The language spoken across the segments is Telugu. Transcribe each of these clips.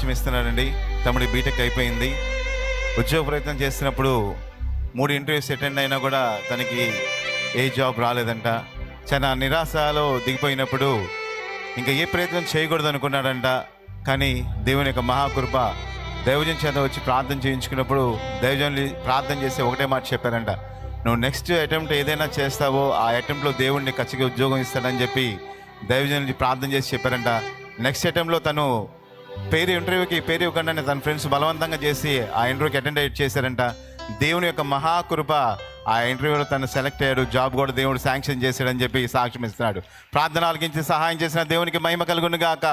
సాక్ష్యం ఇస్తున్నాడండి. తమ్ముడి బీటెక్ అయిపోయింది. ఉద్యోగ ప్రయత్నం చేస్తున్నప్పుడు 3 ఇంటర్వ్యూస్ అటెండ్ అయినా కూడా తనకి ఏ జాబ్ రాలేదంట. చాలా నిరాశలో దిగిపోయినప్పుడు ఇంకా ఏ ప్రయత్నం చేయకూడదు అనుకున్నాడంట. కానీ దేవుని యొక్క మహాకృప దైవజన్ చేత వచ్చి ప్రార్థన చేయించుకున్నప్పుడు దైవజనులు ప్రార్థన చేసి ఒకటే మాట చెప్పారంట, నువ్వు నెక్స్ట్ అటెంప్ట్ ఏదైనా చేస్తావో ఆ అటెంప్ట్లో దేవుడిని ఖచ్చితంగా ఉద్యోగం ఇస్తాడని చెప్పి దైవజనులు ప్రార్థన చేసి చెప్పారంట. నెక్స్ట్ అటెంప్ట్లో తను ఇంటర్వ్యూకి పేరు ఇవ్వకుండానే తన ఫ్రెండ్స్ బలవంతంగా చేసి ఆ ఇంటర్వ్యూకి అటెండ్ చేశారంట. దేవుని యొక్క మహాకృప ఆ ఇంటర్వ్యూలో తను సెలెక్ట్ అయ్యాడు. జాబ్ కూడా దేవుడు శాంక్షన్ చేశాడని చెప్పి సాక్ష్యం ఇస్తున్నాడు. ప్రార్థన ఆలకించి సహాయం చేసిన దేవునికి మహిమ కలుగును గాక.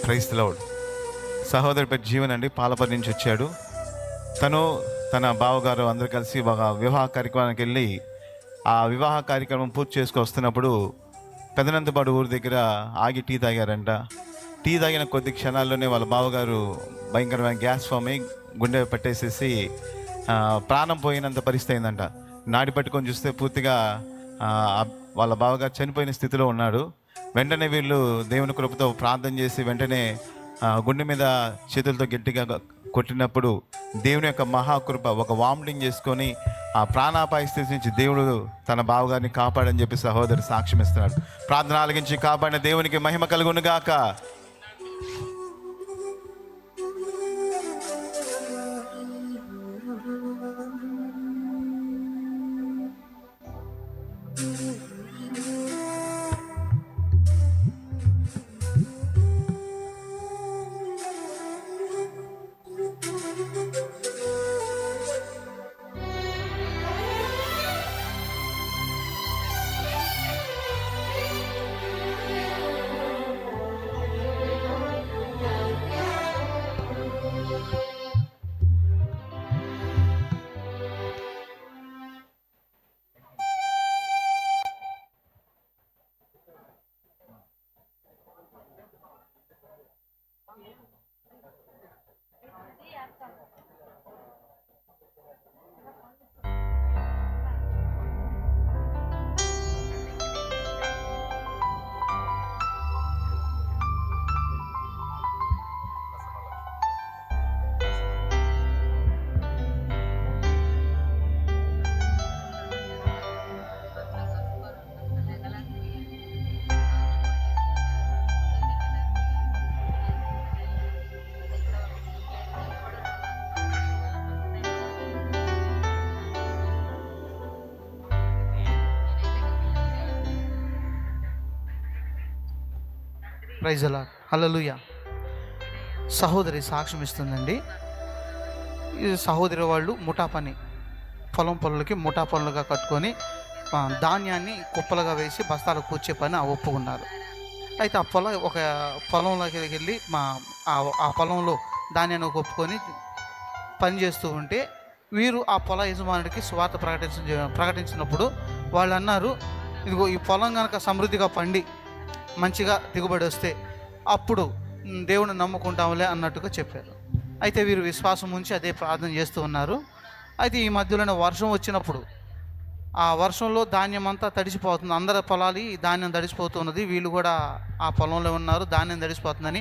Praise the lord. సహోదరి పేరు జీవన్ అండి, పాలపర్తి నుంచి వచ్చాడు. తను తన బావగారు అందరూ కలిసి ఒక వివాహ కార్యక్రమానికి వెళ్ళి ఆ వివాహ కార్యక్రమం పూర్తి చేసుకొస్తున్నప్పుడు పెదనంతపాడు ఊరి దగ్గర ఆగి టీ తాగారంట. టీ తాగిన కొద్ది క్షణాల్లోనే వాళ్ళ బావగారు భయంకరమైన గ్యాస్ ఫామ్ అయి గుండె పట్టేసేసి ప్రాణం పోయినంత పరిస్థితి అయిందంట. నాడి పట్టుకొని చూస్తే పూర్తిగా వాళ్ళ బావగారు చనిపోయిన స్థితిలో ఉన్నాడు. వెంటనే వీళ్ళు దేవుని కృపతో ప్రార్థన చేసి వెంటనే గుండె మీద చేతులతో గట్టిగా కొట్టినప్పుడు దేవుని యొక్క మహాకృప ఒక వామిటింగ్ చేసుకొని ఆ ప్రాణాపాయ స్థితి నుంచి దేవుడు తన బావగారిని కాపాడని చెప్పి సహోదరు సాక్ష్యం ఇస్తున్నాడు. ప్రార్థన ఆలకించి కాపాడిన దేవునికి మహిమ కలుగును గాక. Praise the lord. హల్లెలూయా. సహోదరి సాక్ష్యం ఇస్తుందండి. ఈ సహోదరి వాళ్ళు ముఠా పని, పొలంకి ముఠా పనులుగా కట్టుకొని ధాన్యాన్ని కుప్పలుగా వేసి బస్తాలు కూర్చే పని ఒప్పుకున్నారు. అయితే ఒక పొలంలోకి వెళ్ళి ఆ పొలంలో ధాన్యాన్ని ఒప్పుకొని పని చేస్తూ ఉంటే వీరు ఆ పొల యజమానుడికి సువార్త ప్రకటించినప్పుడు వాళ్ళు అన్నారు, ఇదిగో ఈ పొలం కనుక సమృద్ధిగా పండి మంచిగా దిగుబడి వస్తే అప్పుడు దేవుని నమ్ముకుంటాంలే అన్నట్టుగా చెప్పారు. అయితే వీరు విశ్వాసం ఉంచి అదే ప్రార్థన చేస్తూ ఉన్నారు. అయితే ఈ మధ్యలోనే వర్షం వచ్చినప్పుడు ఆ వర్షంలో ధాన్యం అంతా తడిసిపోతుంది. అందరి పొలాలు ఈ ధాన్యం తడిసిపోతున్నది. వీళ్ళు కూడా ఆ పొలంలో ఉన్నారు, ధాన్యం తడిసిపోతుందని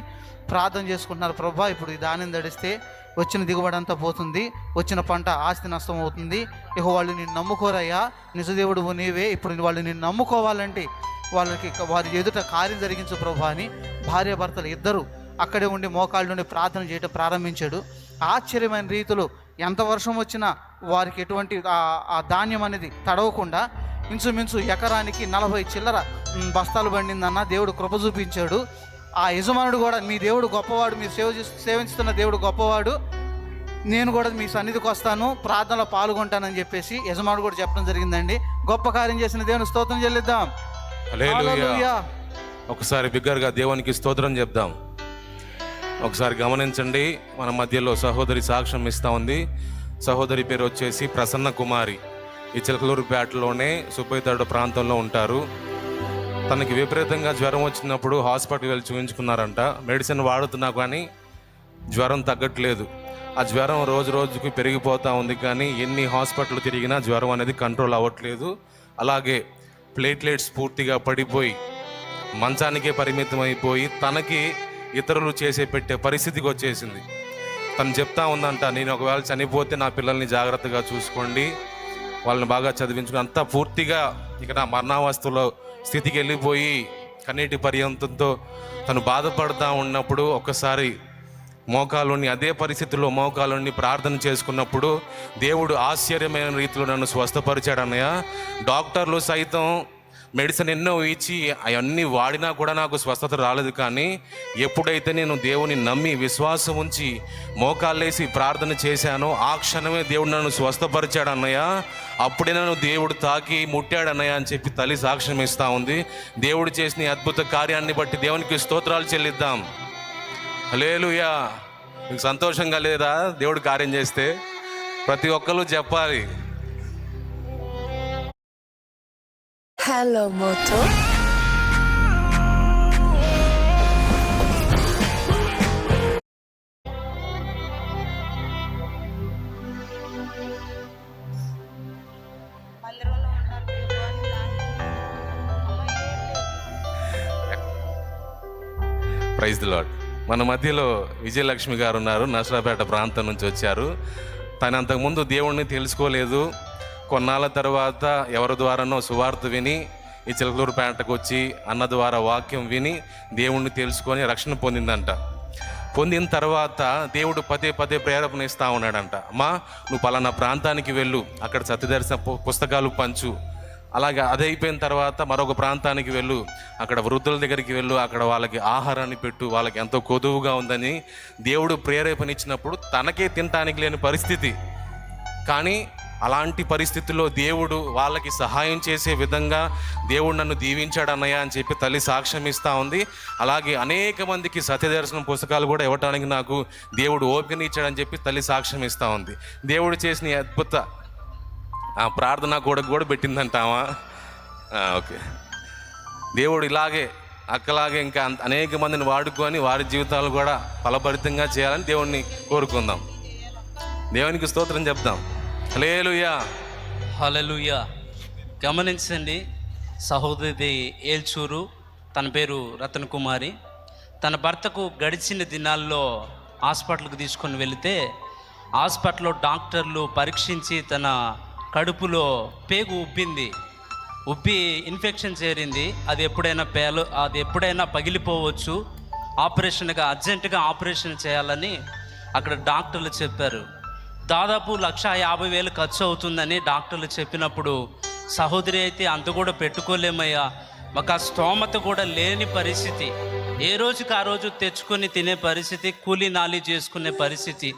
ప్రార్థన చేసుకుంటున్నారు. ప్రభా, ఇప్పుడు ఈ ధాన్యం తడిస్తే వచ్చిన దిగుబడి అంతా పోతుంది, వచ్చిన పంట ఆస్తి నష్టం అవుతుంది. ఇక వాళ్ళు నిన్ను నమ్ముకోరయ్యా, నిజదేవుడు నీవే. ఇప్పుడు వాళ్ళు నిన్ను నమ్ముకోవాలంటే వాళ్ళకి వారి ఎదుట కార్యం జరిగించు ప్రభా అని భార్యాభర్తలు ఇద్దరు అక్కడే ఉండి మోకాళ్ళ నుండి ప్రార్థన చేయడం ప్రారంభించాడు. ఆశ్చర్యమైన రీతిలో ఎంత వర్షం వచ్చినా వారికి ఎటువంటి ఆ ధాన్యం అనేది తడవకుండా ఇంచుమించు ఎకరానికి 40 చిల్లర బస్తాలు పండిందన్న దేవుడు కృప చూపించాడు. ఆ యజమానుడు కూడా, మీ దేవుడు గొప్పవాడు, మీరు సేవించుతున్న దేవుడు గొప్పవాడు, నేను కూడా మీ సన్నిధికి వస్తాను, ప్రార్థనలో పాల్గొంటానని చెప్పేసి యజమానుడు కూడా చెప్పడం జరిగిందండి. గొప్ప కార్యం చేసిన దేవుని స్తోత్రం చెల్లిద్దాం. హల్లెలూయా. ఒకసారి బిగ్గరగా దేవునికి స్తోత్రం చెప్దాం. ఒకసారి గమనించండి, మన మధ్యలో సహోదరి సాక్ష్యం ఇస్తూ ఉంది. సహోదరి పేరు వచ్చేసి ప్రసన్న కుమారి. ఈ చిలకలూరుపేటలోనే సుబ్బయ్యతాడు ప్రాంతంలో ఉంటారు. తనకి విపరీతంగా జ్వరం వచ్చినప్పుడు హాస్పిటల్కి వెళ్ళి చూపించుకున్నారంట. మెడిసిన్ వాడుతున్నా కానీ జ్వరం తగ్గట్లేదు. ఆ జ్వరం రోజు రోజుకి పెరిగిపోతూ ఉంది, కానీ ఎన్ని హాస్పిటల్ తిరిగినా జ్వరం అనేది కంట్రోల్ అవ్వట్లేదు. అలాగే ప్లేట్లెట్స్ పూర్తిగా పడిపోయి మంచానికే పరిమితం అయిపోయి తనకి ఇతరులు పెట్టే పరిస్థితికి వచ్చేసింది. తను చెప్తా ఉందంట, నేను ఒకవేళ చనిపోతే నా పిల్లల్ని జాగ్రత్తగా చూసుకోండి, వాళ్ళని బాగా చదివించుకుని అంతా పూర్తిగా ఇక నా మరణావస్థలో స్థితికి వెళ్ళిపోయి కన్నీటి పర్యంతంతో తను బాధపడుతూ ఉన్నప్పుడు ఒక్కసారి మోకాలుని అదే పరిస్థితుల్లో మోకాలుని ప్రార్థన చేసుకున్నప్పుడు దేవుడు ఆశ్చర్యమైన రీతిలో నన్ను స్వస్థపరిచాడు అన్నయ్య. డాక్టర్లు సైతం మెడిసిన్ ఎన్నో ఇచ్చి అవన్నీ వాడినా కూడా నాకు స్వస్థత రాలేదు. కానీ ఎప్పుడైతే నేను దేవుని నమ్మి విశ్వాసం ఉంచి మోకాళ్ళేసి ప్రార్థన చేశానో ఆ క్షణమే దేవుడు నన్ను స్వస్థపరిచాడు అన్నయ్య. అప్పుడే నన్ను దేవుడు తాకి ముట్టాడు అన్నయ్య అని చెప్పి తల్లి సాక్ష్యం ఇస్తూ ఉంది. దేవుడు చేసిన అద్భుత కార్యాన్ని బట్టి దేవునికి స్తోత్రాలు చెల్లిద్దాం. హల్లెలూయా. మీకు సంతోషంగా లేదా దేవుడు కార్యం చేస్తే? ప్రతి ఒక్కరు చెప్పాలి. Hello, Moto. Praise the lord. మన మధ్యలో విజయలక్ష్మి గారు ఉన్నారు. నర్సరాపేట ప్రాంతం నుంచి వచ్చారు. తను అంతకుముందు దేవుణ్ణి తెలుసుకోలేదు. కొన్నాళ్ళ తర్వాత ఎవరి ద్వారానో సువార్త విని ఈ చిలకలూరుపేటకు వచ్చి అన్న ద్వారా వాక్యం విని దేవుణ్ణి తెలుసుకొని రక్షణ పొందిందంట. పొందిన తర్వాత దేవుడు పదే పదే ప్రేరేపణ ఇస్తూ ఉన్నాడంట. అమ్మా, నువ్వు పలానా ప్రాంతానికి వెళ్ళు, అక్కడ సత్యదర్శన పుస్తకాలు పంచు. అలాగే అది అయిపోయిన తర్వాత మరొక ప్రాంతానికి వెళ్ళు, అక్కడ వృద్ధుల దగ్గరికి వెళ్ళు, అక్కడ వాళ్ళకి ఆహారాన్ని పెట్టు, వాళ్ళకి ఎంతో కొదువుగా ఉందని దేవుడు ప్రేరేపణ ఇచ్చినప్పుడు తనకే తినటానికి లేని పరిస్థితి. కానీ అలాంటి పరిస్థితుల్లో దేవుడు వాళ్ళకి సహాయం చేసే విధంగా దేవుడు నన్ను దీవించాడు అన్నయ్య అని చెప్పి తల్లి సాక్ష్యం ఇస్తూ ఉంది. అలాగే అనేక మందికి సత్యదర్శనం పుస్తకాలు కూడా ఇవ్వటానికి నాకు దేవుడు ఓపికని ఇచ్చాడని చెప్పి తల్లి సాక్ష్యం ఇస్తూ ఉంది. దేవుడు చేసిన అద్భుత ప్రార్థన కూడా పెట్టిందంటావా? ఓకే. దేవుడు ఇలాగే అక్కలాగే ఇంకా అనేక మందిని వాడుకొని వారి జీవితాలు కూడా ఫలభరితంగా చేయాలని దేవుణ్ణి కోరుకుందాం. దేవునికి స్తోత్రం చెప్దాం. హల్లెలూయా. హల్లెలూయా. గమనించండి, సహోదరి ఏల్చూరు, తన పేరు రతన్ కుమారి. తన భర్తకు గడిచిన దినాల్లో హాస్పిటల్కి తీసుకొని వెళితే హాస్పిటల్లో డాక్టర్లు పరీక్షించి తన కడుపులో పేగు ఉబ్బి ఇన్ఫెక్షన్ చేరింది. అది ఎప్పుడైనా పగిలిపోవచ్చు, అర్జెంటుగా ఆపరేషన్ చేయాలని అక్కడ డాక్టర్లు చెప్పారు. దాదాపు 1,50,000 ఖర్చు అవుతుందని డాక్టర్లు చెప్పినప్పుడు సహోదరి అయితే అంత కూడా పెట్టుకోలేమయ్యా, మాకు ఆ స్తోమత కూడా లేని పరిస్థితి, ఏ రోజుకి ఆ రోజు తెచ్చుకొని తినే పరిస్థితి, కూలీ నాలి చేసుకునే పరిస్థితి.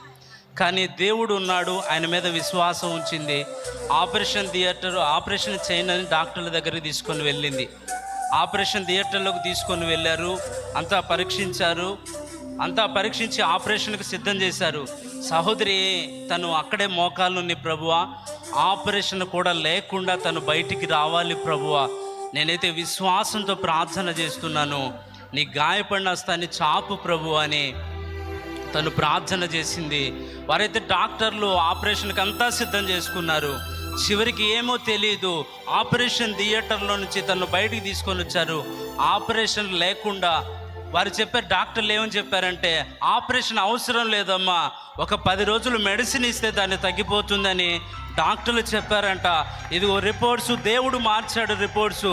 కానీ దేవుడు ఉన్నాడు, ఆయన మీద విశ్వాసం ఉంచింది. ఆపరేషన్ చేయనని డాక్టర్ల దగ్గరికి తీసుకొని వెళ్ళింది. ఆపరేషన్ థియేటర్లోకి తీసుకొని వెళ్ళారు. అంతా పరీక్షించి ఆపరేషన్కి సిద్ధం చేశారు. సహోదరి తను అక్కడే మోకాలుని, ప్రభువా ఆపరేషన్ కూడా లేకుండా తను బయటికి రావాలి ప్రభువా, నేనైతే విశ్వాసంతో ప్రార్థన చేస్తున్నాను, నీ గాయపడిన హస్తాన్ని చాపు ప్రభువా అని తను ప్రార్థన చేసింది. వారైతే డాక్టర్లు ఆపరేషన్కి అంతా సిద్ధం చేసుకున్నారు. చివరికి ఏమో తెలియదు, ఆపరేషన్ థియేటర్లో నుంచి తను బయటికి తీసుకొని వచ్చారు. ఆపరేషన్ లేకుండా వారు చెప్పారు, డాక్టర్లు ఏమని చెప్పారంటే ఆపరేషన్ అవసరం లేదమ్మా, ఒక 10 రోజులు మెడిసిన్ ఇస్తే దాన్ని తగ్గిపోతుందని డాక్టర్లు చెప్పారంట. ఇదిగో రిపోర్ట్స్, దేవుడు మార్చాడు రిపోర్ట్స్.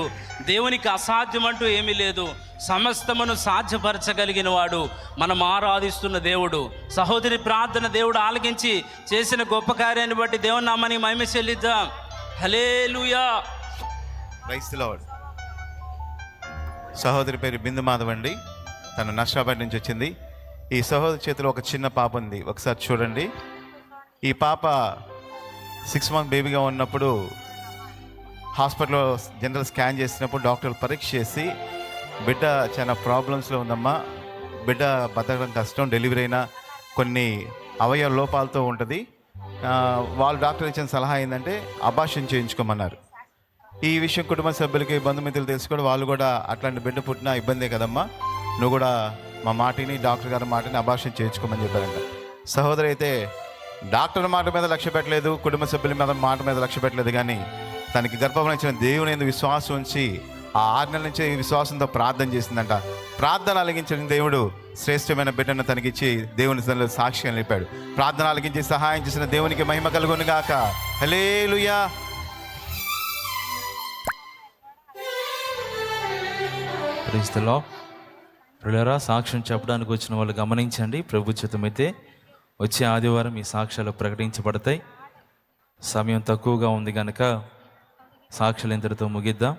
దేవునికి అసాధ్యం అంటూ ఏమీ లేదు. సమస్తమును సాధ్యపరచగలిగిన వాడు మనం ఆరాధిస్తున్న దేవుడు. సహోదరి ప్రార్థన దేవుడు ఆలకించి చేసిన గొప్ప కార్యాన్ని బట్టి దేవుని నామానికి మహిమ చెల్లిద్దాం. హల్లెలూయా. Praise the lord. సహోదరి పేరు బిందు మాధవ్ అండి. తను నర్సాబాద్ నుంచి వచ్చింది. ఈ సహోదరి చేతిలో ఒక చిన్న పాప ఉంది, ఒకసారి చూడండి. ఈ పాప 6 మంత్ బేబీగా ఉన్నప్పుడు హాస్పిటల్లో జనరల్ స్కాన్ చేసినప్పుడు డాక్టర్లు పరీక్ష చేసి, బిడ్డ చాలా ప్రాబ్లమ్స్లో ఉందమ్మా, బిడ్డ బతకడం కష్టం, డెలివరీ అయినా కొన్ని అవయవ లోపాలతో ఉంటుంది, వాళ్ళు డాక్టర్ ఇచ్చిన సలహా ఏంటంటే అబార్షన్ చేయించుకోమన్నారు. ఈ విషయం కుటుంబ సభ్యులకి బంధుమిత్రులు తెలుసుకోవడం, వాళ్ళు కూడా అట్లాంటి బిడ్డ పుట్టినా ఇబ్బందే కదమ్మా, నువ్వు కూడా మా మాటిని డాక్టర్ గారి మాటని అబార్షన్ చేయించుకోమని చెప్పారంట. సహోదరి అయితే డాక్టర్ మాట మీద లక్ష్య పెట్టలేదు, కుటుంబ సభ్యుల మీద మాట మీద లక్ష్య పెట్టలేదు, కానీ తనకి గర్భఫలం ఇచ్చిన దేవుని యందు విశ్వాసం ఉంచి ఆ 6 నెలల నుంచి విశ్వాసంతో ప్రార్థన చేసిందంట. ప్రార్థన అలిగించిన దేవుడు శ్రేష్టమైన బిడ్డను తనకిచ్చి దేవుని సన్నిధిలో సాక్షిగా నిలిపాడు. ప్రార్థన అలిగించి సహాయం చేసిన దేవునికి మహిమ కలుగును గాక. హల్లెలూయా. Praise the lord. ప్రియులారా, సాక్ష్యం చెప్పడానికి వచ్చిన వాళ్ళు గమనించండి. ప్రభు చిత్తమైతే వచ్చే ఆదివారం ఈ సాక్ష్యాలు ప్రకటించబడతాయి. సమయం తక్కువగా ఉంది కనుక సాక్ష్యాలు ఇంతటితో ముగిద్దాం.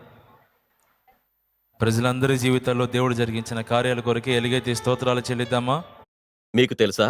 ప్రజలందరి జీవితాల్లో దేవుడు జరిగించిన కార్యాల కొరకే ఎలుగైతే స్తోత్రాలు చెల్లిద్దామా. మీకు తెలుసా,